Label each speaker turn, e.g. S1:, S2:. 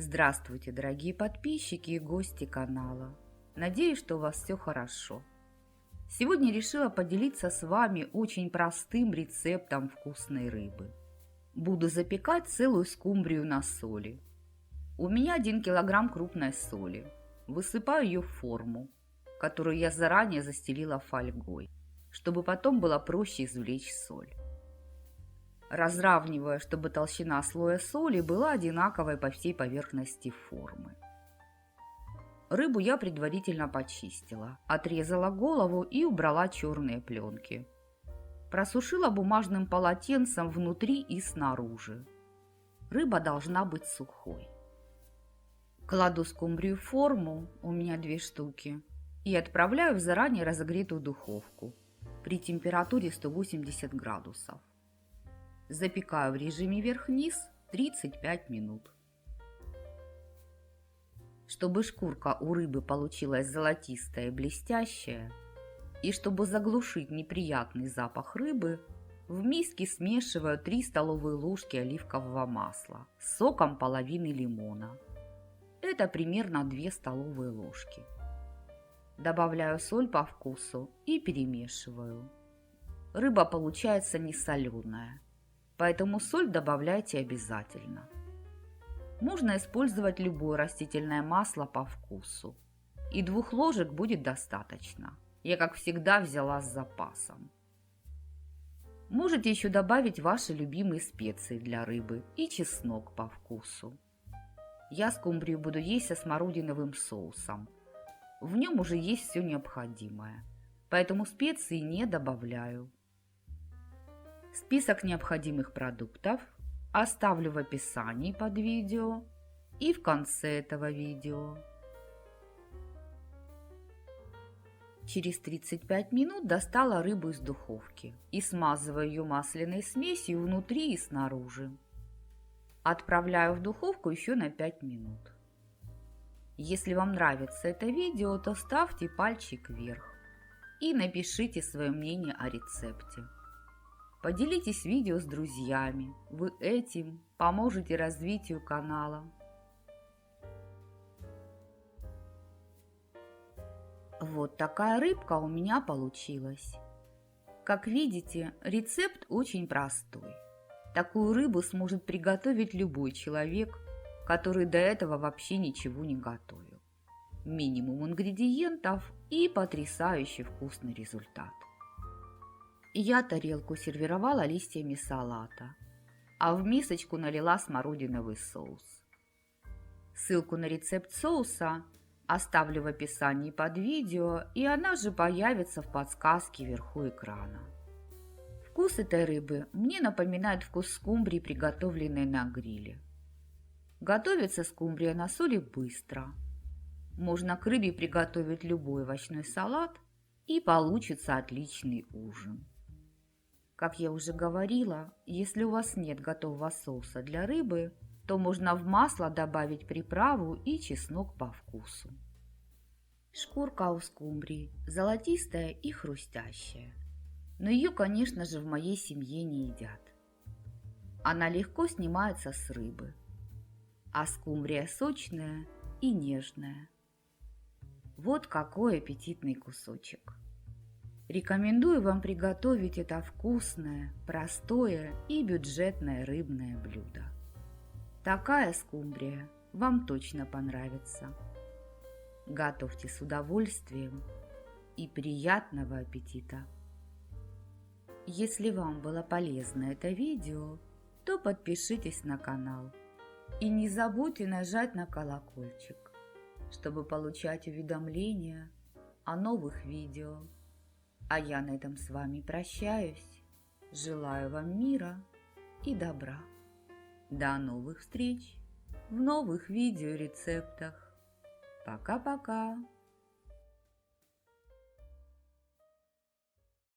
S1: Здравствуйте, дорогие подписчики и гости канала. Надеюсь, что у вас все хорошо. Сегодня решила поделиться с вами очень простым рецептом вкусной рыбы. Буду запекать целую скумбрию на соли. У меня 1 килограмм крупной соли. Высыпаю ее в форму, которую я заранее застелила фольгой, чтобы потом было проще извлечь соль. Разравнивая, чтобы толщина слоя соли была одинаковой по всей поверхности формы. Рыбу я предварительно почистила, отрезала голову и убрала черные пленки. Просушила бумажным полотенцем внутри и снаружи. Рыба должна быть сухой. Кладу скумбрию в форму, у меня 2 штуки, и отправляю в заранее разогретую духовку при температуре 180 градусов. Запекаю в режиме вверх-вниз 35 минут. Чтобы шкурка у рыбы получилась золотистая и блестящая, и чтобы заглушить неприятный запах рыбы, в миске смешиваю 3 столовые ложки оливкового масла с соком половины лимона. Это примерно 2 столовые ложки. Добавляю соль по вкусу и перемешиваю. Рыба получается несоленая, поэтому соль добавляйте обязательно. Можно использовать любое растительное масло по вкусу. И 2 ложек будет достаточно. Я, как всегда, взяла с запасом. Можете еще добавить ваши любимые специи для рыбы и чеснок по вкусу. Я скумбрию буду есть со смородиновым соусом. В нем уже есть все необходимое, поэтому специи не добавляю. Список необходимых продуктов оставлю в описании под видео и в конце этого видео. Через 35 минут достала рыбу из духовки и смазываю ее масляной смесью внутри и снаружи. Отправляю в духовку еще на 5 минут. Если вам нравится это видео, то ставьте пальчик вверх и напишите свое мнение о рецепте. Поделитесь видео с друзьями, вы этим поможете развитию канала. Вот такая рыбка у меня получилась. Как видите, рецепт очень простой. Такую рыбу сможет приготовить любой человек, который до этого вообще ничего не готовил. Минимум ингредиентов и потрясающе вкусный результат. Я тарелку сервировала листьями салата, а в мисочку налила смородиновый соус. Ссылку на рецепт соуса оставлю в описании под видео, и она же появится в подсказке вверху экрана. Вкус этой рыбы мне напоминает вкус скумбрии, приготовленной на гриле. Готовится скумбрия на соли быстро. Можно к рыбе приготовить любой овощной салат, и получится отличный ужин. Как я уже говорила, если у вас нет готового соуса для рыбы, то можно в масло добавить приправу и чеснок по вкусу. Шкурка у скумбрии золотистая и хрустящая, но ее, конечно же, в моей семье не едят. Она легко снимается с рыбы, а скумбрия сочная и нежная. Вот какой аппетитный кусочек! Рекомендую вам приготовить это вкусное, простое и бюджетное рыбное блюдо. Такая скумбрия вам точно понравится. Готовьте с удовольствием и приятного аппетита! Если вам было полезно это видео, то подпишитесь на канал и не забудьте нажать на колокольчик, чтобы получать уведомления о новых видео. А я на этом с вами прощаюсь. Желаю вам мира и добра. До новых встреч в новых видеорецептах. Пока-пока.